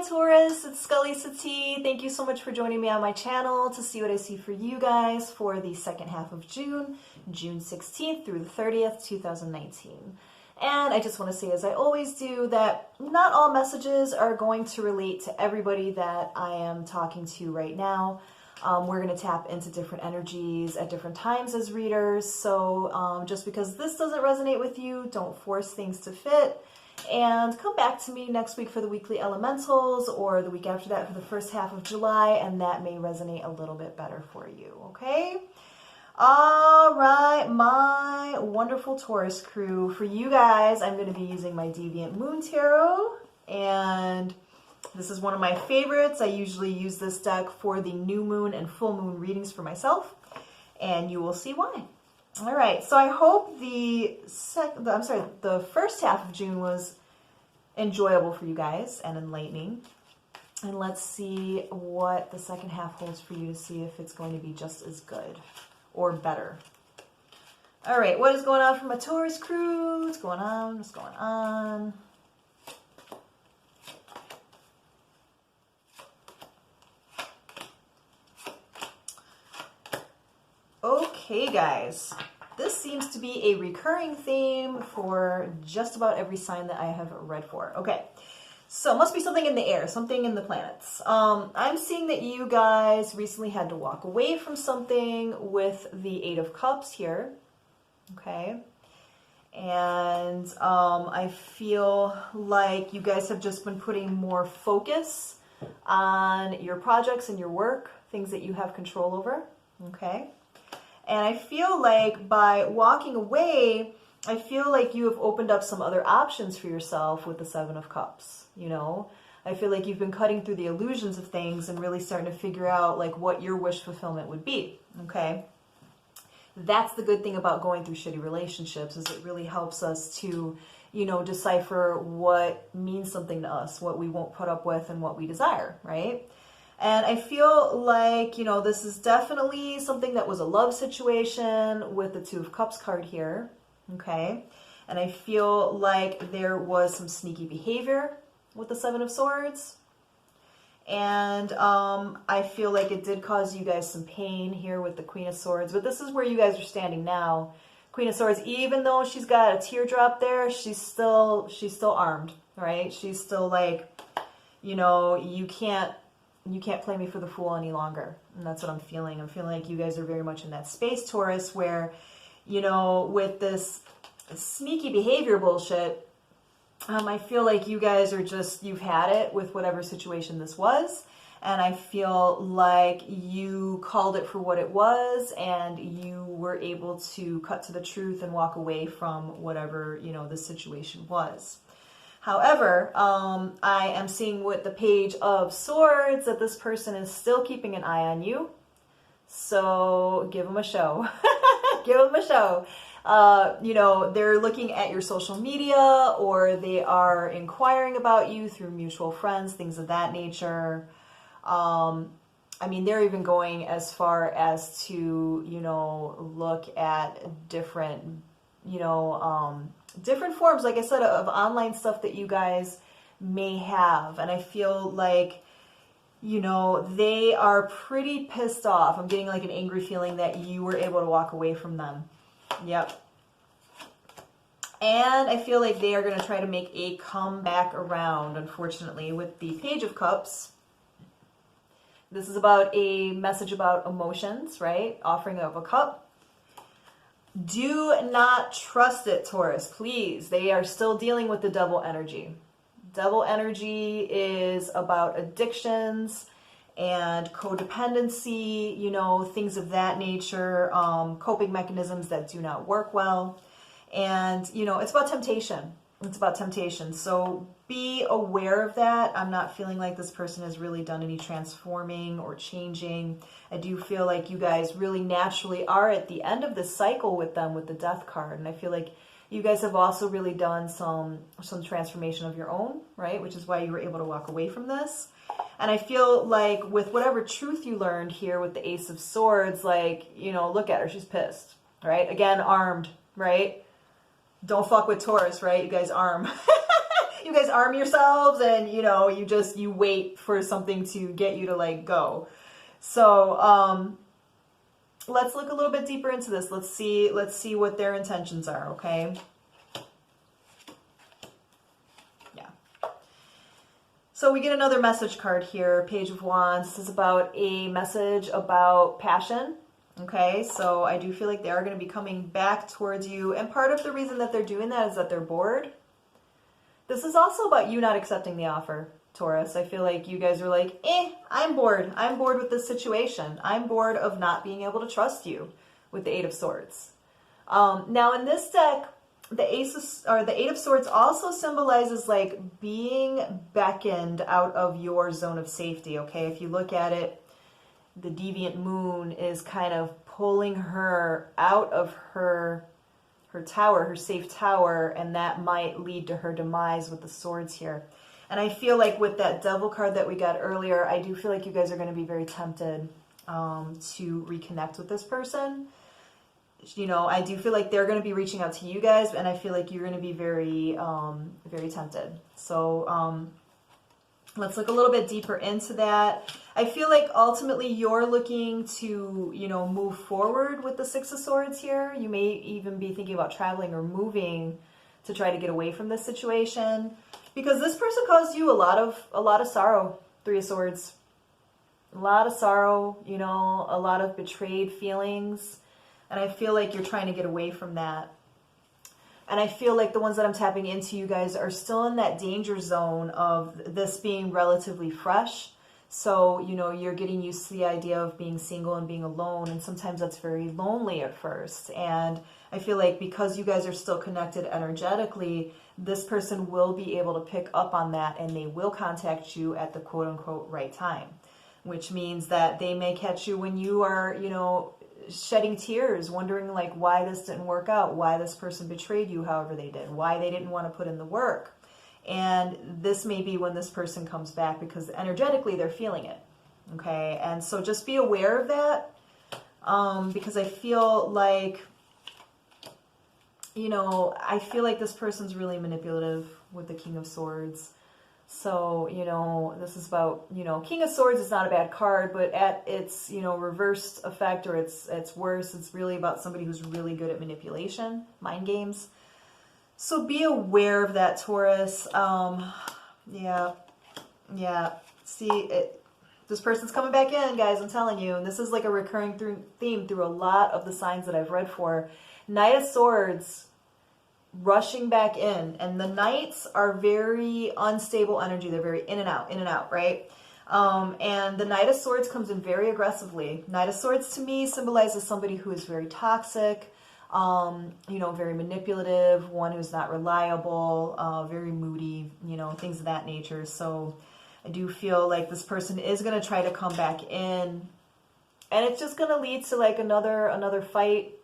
Hi Taurus, it's Scully Sati. Thank you so much for joining me on my channel to see what I see for you guys for the second half of June, June 16th through the 30th, 2019. And I just want to say, as I always do, that not all messages are going to relate to everybody that I am talking to right now. We're going to tap into different energies at different times as readers. So just because this doesn't resonate with you, don't force things to fit. And come back to me next week for the weekly elementals, or the week after that for the first half of July, and that may resonate a little bit better for you, okay? All right, my wonderful Taurus crew. For you guys, I'm going to be using my Deviant Moon Tarot, and this is one of my favorites. I usually use this deck for the new moon and full moon readings for myself, and you will see why. All right, so I hope the first half of June was enjoyable for you guys and enlightening. And let's see what the second half holds for you to see if it's going to be just as good or better. All right, what is going on for my Taurus crew? What's going on? What's going on? Okay, guys, this seems to be a recurring theme for just about every sign that I have read for. Okay, so it must be something in the air, something in the planets. I'm seeing that you guys recently had to walk away from something with the Eight of Cups here, okay? And I feel like you guys have just been putting more focus on your projects and your work, things that you have control over, okay? And I feel like by walking away, I feel like you have opened up some other options for yourself with the Seven of Cups, you know? I feel like you've been cutting through the illusions of things and really starting to figure out like what your wish fulfillment would be, okay? That's the good thing about going through shitty relationships, is it really helps us to, you know, decipher what means something to us, what we won't put up with, and what we desire, right? And I feel like, you know, this is definitely something that was a love situation with the Two of Cups card here, okay? And I feel like there was some sneaky behavior with the Seven of Swords. And I feel like it did cause you guys some pain here with the Queen of Swords. But this is where you guys are standing now. Queen of Swords, even though she's got a teardrop there, she's still armed, right? She's still like, you know, you can't play me for the fool any longer. And that's what I'm feeling. I'm feeling like you guys are very much in that space, Taurus, where, you know, with this sneaky behavior bullshit, I feel like you guys are just, you've had it with whatever situation this was. And I feel like you called it for what it was, and you were able to cut to the truth and walk away from whatever, you know, the situation was. However, I am seeing with the Page of Swords that this person is still keeping an eye on you. So give them a show. Give them a show. You know, they're looking at your social media, or they are inquiring about you through mutual friends, things of that nature. I mean, they're even going as far as to, you know, look at different, you know, different forms, like I said, of online stuff that you guys may have. And I feel like, you know, they are pretty pissed off. I'm getting like an angry feeling that you were able to walk away from them. Yep. And I feel like they are going to try to make a comeback around, unfortunately, with the Page of Cups. This is about a message about emotions, right? Offering of a cup. Do not trust it, Taurus, please. They are still dealing with the devil energy. Devil energy is about addictions and codependency, you know, things of that nature, coping mechanisms that do not work well. And, you know, it's about temptation. It's about temptation. So be aware of that. I'm not feeling like this person has really done any transforming or changing. I do feel like you guys really naturally are at the end of this cycle with them with the Death card. And I feel like you guys have also really done some transformation of your own, right? Which is why you were able to walk away from this. And I feel like with whatever truth you learned here with the Ace of Swords, like, you know, look at her, she's pissed, right? Again, armed, right? Don't fuck with Taurus, right? You guys arm. You you guys arm yourselves and, you know, you wait for something to get you to like go. So, let's look a little bit deeper into this. Let's see what their intentions are, okay? Yeah. So we get another message card here, Page of Wands. This is about a message about passion. Okay, so I do feel like they are going to be coming back towards you. And part of the reason that they're doing that is that they're bored. This is also about you not accepting the offer, Taurus. I feel like you guys are like, I'm bored. I'm bored with this situation. I'm bored of not being able to trust you with the Eight of Swords. Now in this deck, the Eight of Swords also symbolizes like being beckoned out of your zone of safety. Okay, if you look at it, the deviant moon is kind of pulling her out of her tower, her safe tower, and that might lead to her demise with the swords here. And I feel like with that devil card that we got earlier, I do feel like you guys are going to be very tempted to reconnect with this person. You know, I do feel like they're going to be reaching out to you guys, and I feel like you're going to be very, very tempted. So, let's look a little bit deeper into that. I feel like ultimately you're looking to, you know, move forward with the Six of Swords here. You may even be thinking about traveling or moving to try to get away from this situation, because this person caused you a lot of sorrow. Three of Swords. A lot of sorrow, you know, a lot of betrayed feelings. And I feel like you're trying to get away from that. And I feel like the ones that I'm tapping into, you guys are still in that danger zone of this being relatively fresh. So, you know, you're getting used to the idea of being single and being alone. And sometimes that's very lonely at first. And I feel like because you guys are still connected energetically, this person will be able to pick up on that, and they will contact you at the quote unquote right time, which means that they may catch you when you are, you know, shedding tears, wondering like why this didn't work out, why this person betrayed you however they did, why they didn't want to put in the work. And this may be when this person comes back, because energetically they're feeling it. Okay, and so just be aware of that, because I feel like, you know, I feel like this person's really manipulative with the King of Swords. So, you know, this is about, you know, King of Swords is not a bad card, but at its, you know, reversed effect, or its worse, it's really about somebody who's really good at manipulation, mind games. So be aware of that, Taurus. Yeah. See, this person's coming back in, guys, I'm telling you. And this is like a recurring theme through a lot of the signs that I've read for. Knight of Swords rushing back in, and the knights are very unstable energy. They're very in and out, right? And the Knight of Swords comes in very aggressively. Knight of Swords to me symbolizes somebody who is very toxic, you know, very manipulative, one who's not reliable, very moody, you know, things of that nature. So I do feel like this person is going to try to come back in, and it's just going to lead to like another fight.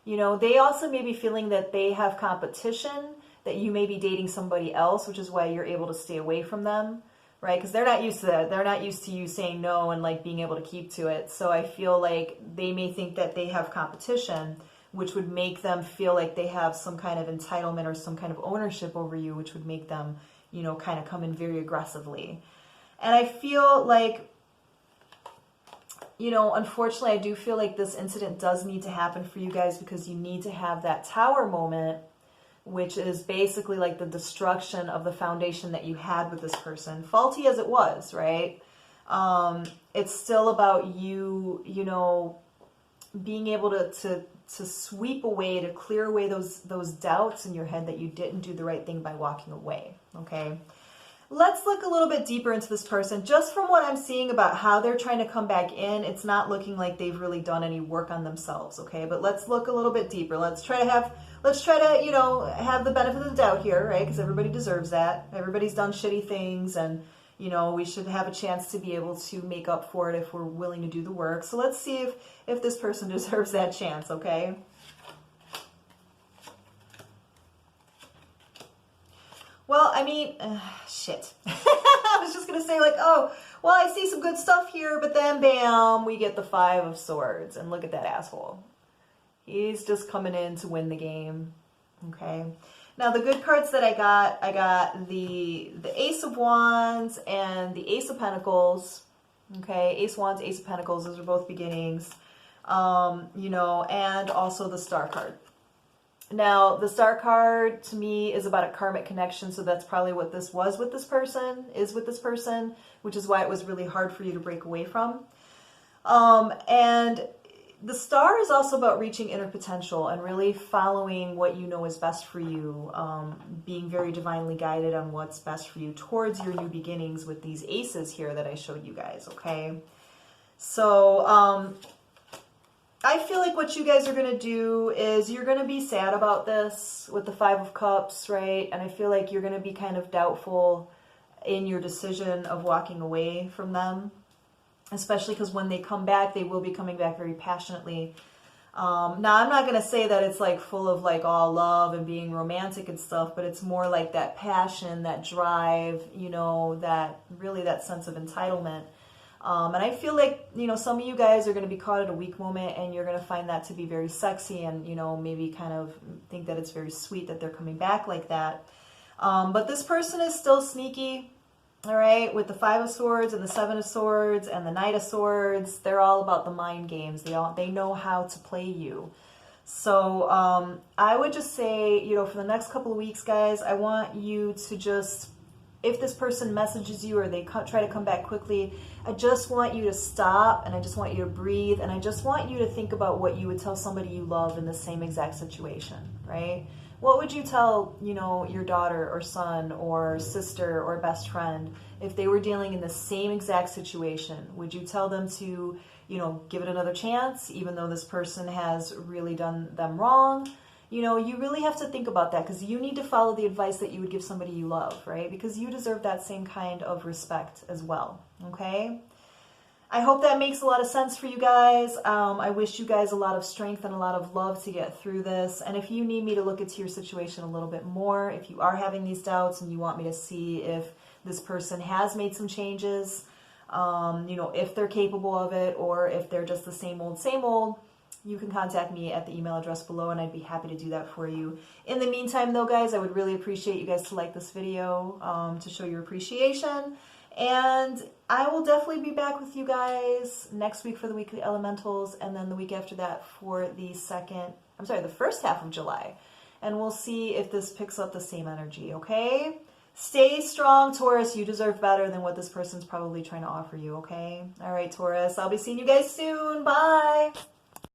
You know, they also may be feeling that they have competition, that you may be dating somebody else, which is why you're able to stay away from them, right? Because they're not used to that. They're not used to you saying no and like being able to keep to it. So I feel like they may think that they have competition, which would make them feel like they have some kind of entitlement or some kind of ownership over you, which would make them, you know, kind of come in very aggressively. And I feel like, you know, unfortunately, I do feel like this incident does need to happen for you guys, because you need to have that tower moment, which is basically like the destruction of the foundation that you had with this person. Faulty as it was, right? It's still about you, you know, being able to sweep away, to clear away those doubts in your head that you didn't do the right thing by walking away, okay? Let's look a little bit deeper into this person. Just from what I'm seeing about how they're trying to come back in, it's not looking like they've really done any work on themselves, okay? But let's look a little bit deeper. Let's try to, you know, have the benefit of the doubt here, right? Because everybody deserves that. Everybody's done shitty things, and, you know, we should have a chance to be able to make up for it if we're willing to do the work. So let's see if this person deserves that chance, okay? Well, I mean, shit. I was just going to say like, oh, well, I see some good stuff here, but then bam, we get the Five of Swords. And look at that asshole. He's just coming in to win the game. Okay. Now the good cards that I got the Ace of Wands and the Ace of Pentacles. Okay, Ace of Wands, Ace of Pentacles, those are both beginnings. You know, and also the Star card. Now, the Star card to me is about a karmic connection, so that's probably what this was with this person, is with this person, which is why it was really hard for you to break away from. And the Star is also about reaching inner potential and really following what you know is best for you, being very divinely guided on what's best for you towards your new beginnings with these aces here that I showed you guys, okay? So, I feel like what you guys are going to do is you're going to be sad about this with the Five of Cups, right? And I feel like you're going to be kind of doubtful in your decision of walking away from them, especially because when they come back, they will be coming back very passionately. Now, I'm not going to say that it's like full of like all love and being romantic and stuff, but it's more like that passion, that drive, you know, that really that sense of entitlement. And I feel like, you know, some of you guys are going to be caught at a weak moment and you're going to find that to be very sexy and, you know, maybe kind of think that it's very sweet that they're coming back like that. But this person is still sneaky, all right, with the Five of Swords and the Seven of Swords and the Knight of Swords. They're all about the mind games. They know how to play you. So I would just say, you know, for the next couple of weeks, guys, I want you to just, if this person messages you or they try to come back quickly, I just want you to stop and I just want you to breathe and I just want you to think about what you would tell somebody you love in the same exact situation, right? What would you tell, you know, your daughter or son or sister or best friend if they were dealing in the same exact situation? Would you tell them to, you know, give it another chance even though this person has really done them wrong? You know, you really have to think about that because you need to follow the advice that you would give somebody you love, right? Because you deserve that same kind of respect as well, okay? I hope that makes a lot of sense for you guys. I wish you guys a lot of strength and a lot of love to get through this. And if you need me to look into your situation a little bit more, if you are having these doubts and you want me to see if this person has made some changes, you know, if they're capable of it or if they're just the same old, you can contact me at the email address below and I'd be happy to do that for you. In the meantime though, guys, I would really appreciate you guys to like this video to show your appreciation. And I will definitely be back with you guys next week for the weekly elementals and then the week after that for the first half of July. And we'll see if this picks up the same energy, okay? Stay strong, Taurus. You deserve better than what this person's probably trying to offer you, okay? All right, Taurus. I'll be seeing you guys soon. Bye.